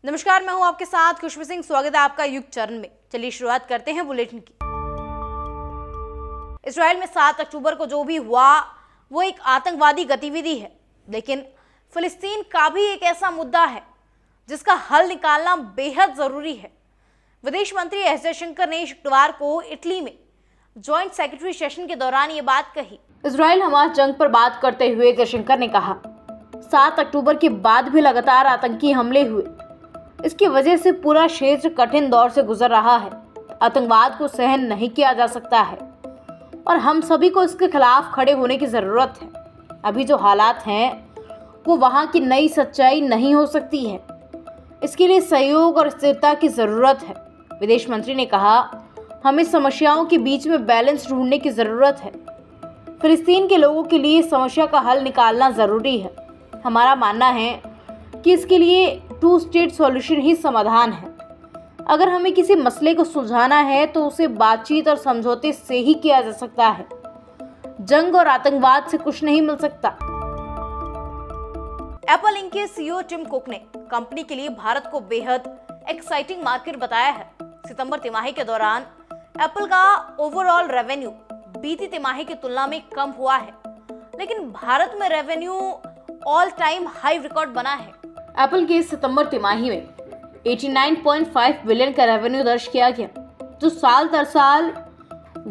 नमस्कार, मैं हूं आपके साथ खुशबू सिंह। स्वागत है आपका युग चरण में। चलिए शुरुआत करते हैं बुलेटिन की। इजराइल में 7 अक्टूबर को जो भी हुआ वो एक आतंकवादी गतिविधि है, लेकिन फिलिस्तीन का भी एक ऐसा मुद्दा है जिसका हल निकालना बेहद जरूरी है। विदेश मंत्री एस जयशंकर ने शुक्रवार को इटली में जॉइंट सेक्रेटरी सेशन के दौरान ये बात कही। इजराइल हमास जंग पर बात करते हुए जयशंकर ने कहा, 7 अक्टूबर के बाद भी लगातार आतंकी हमले हुए। इसकी वजह से पूरा क्षेत्र कठिन दौर से गुजर रहा है। आतंकवाद को सहन नहीं किया जा सकता है और हम सभी को इसके खिलाफ खड़े होने की ज़रूरत है। अभी जो हालात हैं वो वहाँ की नई सच्चाई नहीं हो सकती है। इसके लिए सहयोग और स्थिरता की ज़रूरत है। विदेश मंत्री ने कहा, हमें समस्याओं के बीच में बैलेंस ढूंढने की ज़रूरत है। फिलिस्तीन के लोगों के लिए समस्या का हल निकालना ज़रूरी है। हमारा मानना है कि इसके लिए 2 स्टेट सॉल्यूशन ही समाधान है। अगर हमें किसी मसले को सुलझाना है तो उसे बातचीत और समझौते से ही किया जा सकता है। जंग और आतंकवाद से कुछ नहीं मिल सकता। एप्पल इंक के सीईओ टिम कुक ने कंपनी के लिए भारत को बेहद एक्साइटिंग मार्केट बताया है। सितंबर तिमाही के दौरान एप्पल का ओवरऑल रेवेन्यू बीती तिमाही की तुलना में कम हुआ है, लेकिन भारत में revenue all time high record बना है। एप्पल के सितंबर तिमाही में 89.5 बिलियन का रेवेन्यू दर्ज किया गया, जो साल दर साल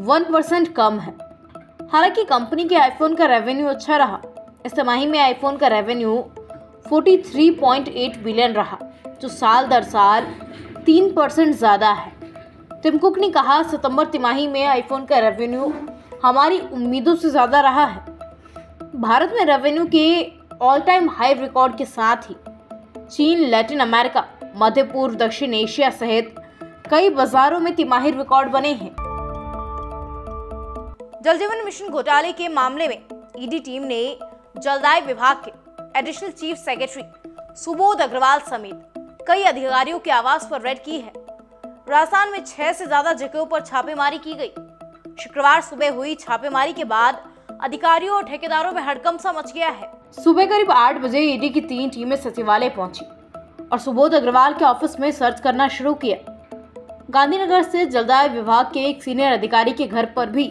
1% कम है। हालांकि कंपनी के आईफोन का रेवेन्यू अच्छा रहा। इस तिमाही में आईफोन का रेवेन्यू 43.8 बिलियन रहा, जो साल दर साल 3% ज़्यादा है। टिम कुक ने कहा, सितंबर तिमाही में आईफोन का रेवेन्यू हमारी उम्मीदों से ज़्यादा रहा है। भारत में रेवेन्यू के ऑल टाइम हाई रिकॉर्ड के साथ ही चीन, लैटिन अमेरिका, मध्य पूर्व, दक्षिण एशिया सहित कई बाजारों में तिमाही रिकॉर्ड बने हैं। जल जीवन मिशन घोटाले के मामले में ईडी टीम ने जलदाय विभाग के additional chief secretary Subodh Agarwal समेत कई अधिकारियों के आवास पर रेड की है। राजस्थान में 6 से ज्यादा जगहों पर छापेमारी की गई। शुक्रवार सुबह हुई छापेमारी के बाद अधिकारियों और ठेकेदारों में हड़कंप सा मच गया है। सुबह करीब 8 बजे ईडी की 3 टीमें सचिवालय पहुंची और सुबोध अग्रवाल के ऑफिस में सर्च करना शुरू किया। गांधीनगर से जलदाय विभाग के एक सीनियर अधिकारी के घर पर भी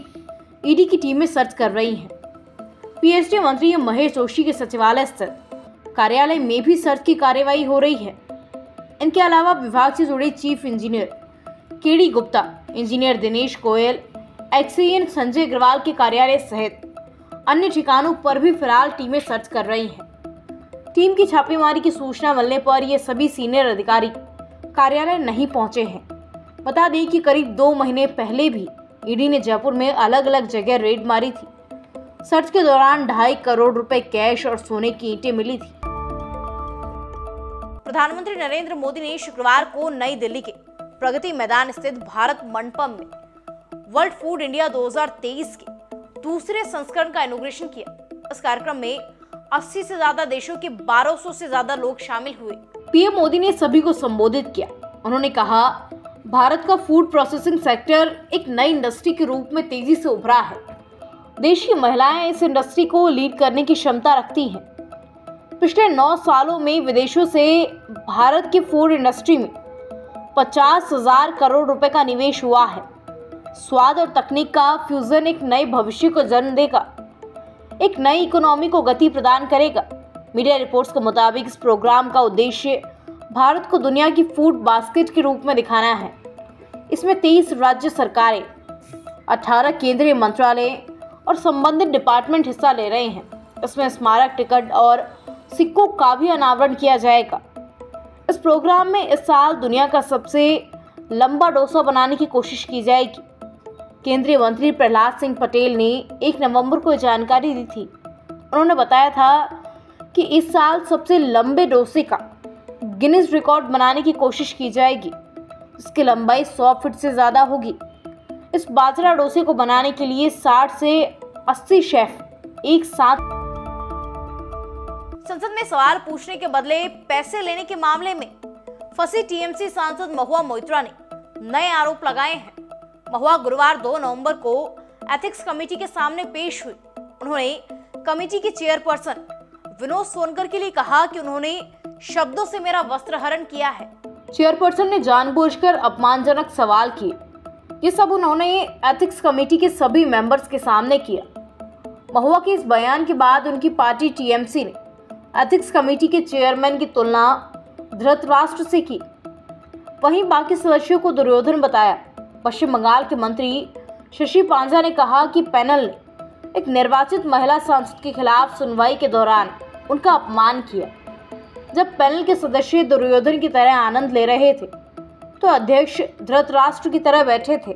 ईडी की टीमें सर्च कर रही हैं। पीएचडी मंत्री महेश जोशी के सचिवालय स्थित कार्यालय में भी सर्च की कार्रवाई हो रही है। इनके अलावा विभाग से जुड़े chief engineer KD Gupta, engineer Dinesh Goyal, XEN Sanjay Agarwal के कार्यालय सहित अन्य ठिकानों पर भी फिलहाल टीमें सर्च कर रही हैं। टीम की छापेमारी की सूचना मिलने पर ये सभी सीनियर अधिकारी कार्यालय नहीं पहुंचे हैं। बता दें कि करीब 2 महीने पहले भी ईडी ने जयपुर में अलग अलग जगह रेड मारी थी। सर्च के दौरान 2.5 करोड़ रुपए कैश और सोने की ईंटें मिली थी। प्रधानमंत्री नरेंद्र मोदी ने शुक्रवार को नई दिल्ली के प्रगति मैदान स्थित भारत मंडपम में वर्ल्ड फूड इंडिया 2023 के दूसरे संस्करण का इनॉग्रेशन किया। इस कार्यक्रम में 80 से ज्यादा देशों के 1200 से ज्यादा लोग शामिल हुए। पीएम मोदी ने सभी को संबोधित किया। उन्होंने कहा, भारत का फूड प्रोसेसिंग सेक्टर एक नई इंडस्ट्री के रूप में तेजी से उभरा है। देश की महिलाएं इस इंडस्ट्री को लीड करने की क्षमता रखती हैं। पिछले 9 सालों में विदेशों से भारत की फूड इंडस्ट्री में 50,000 करोड़ रुपए का निवेश हुआ है। स्वाद और तकनीक का फ्यूजन एक नए भविष्य को जन्म देगा, एक नई इकोनॉमी को गति प्रदान करेगा। मीडिया रिपोर्ट्स के मुताबिक इस प्रोग्राम का उद्देश्य भारत को दुनिया की फूड बास्केट के रूप में दिखाना है। इसमें 23 राज्य सरकारें, 18 केंद्रीय मंत्रालय और संबंधित डिपार्टमेंट हिस्सा ले रहे हैं। इसमें स्मारक टिकट और सिक्कों का भी अनावरण किया जाएगा। इस प्रोग्राम में इस साल दुनिया का सबसे लंबा डोसा बनाने की कोशिश की जाएगी। केंद्रीय मंत्री प्रहलाद सिंह पटेल ने 1 नवंबर को जानकारी दी थी। उन्होंने बताया था कि इस साल सबसे लंबे डोसे का गिनीज रिकॉर्ड बनाने की कोशिश की जाएगी। इसकी लंबाई 100 फीट से ज़्यादा होगी। इस बाजरा डोसे को बनाने के लिए 60 से 80 शेफ एक साथ। संसद में सवाल पूछने के बदले पैसे लेने के मामले में फंसी टीएमसी सांसद महुआ मोइत्रा ने नए आरोप लगाए हैं। महुआ गुरुवार 2 नवंबर को एथिक्स कमेटी के सामने पेश हुई। उन्होंने कमेटी के चेयरपर्सन विनोद सोनकर के लिए कहा कि उन्होंने शब्दों से मेरा वस्त्रहरण किया है। चेयरपर्सन ने जानबूझकर अपमानजनक सवाल किए। ये सब उन्होंने एथिक्स कमेटी के सभी मेंबर्स के सामने किया। महुआ के इस बयान के बाद उनकी पार्टी टीएमसी ने एथिक्स कमेटी के चेयरमैन की तुलना धृतराष्ट्र से की। वहीं बाकी सदस्यों को दुर्योधन बताया। पश्चिम बंगाल के मंत्री शशि पांजा ने कहा कि पैनल ने एक निर्वाचित महिला सांसद के खिलाफ सुनवाई के दौरान उनका अपमान किया। जब पैनल के सदस्य दुर्योधन की तरह आनंद ले रहे थे तो अध्यक्ष धृतराष्ट्र की तरह बैठे थे।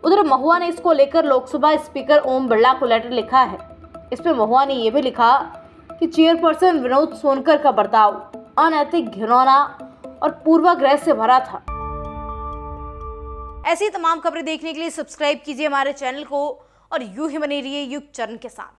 उधर महुआ ने इसको लेकर लोकसभा स्पीकर ओम बिरला को लेटर लिखा है। इसमें महुआ ने यह भी लिखा कि चेयरपर्सन विनोद सोनकर का बर्ताव अनैतिक, घिनौना और पूर्वाग्रह से भरा था। ऐसी तमाम खबरें देखने के लिए सब्सक्राइब कीजिए हमारे चैनल को और यूं ही बने रहिए युग चरण के साथ।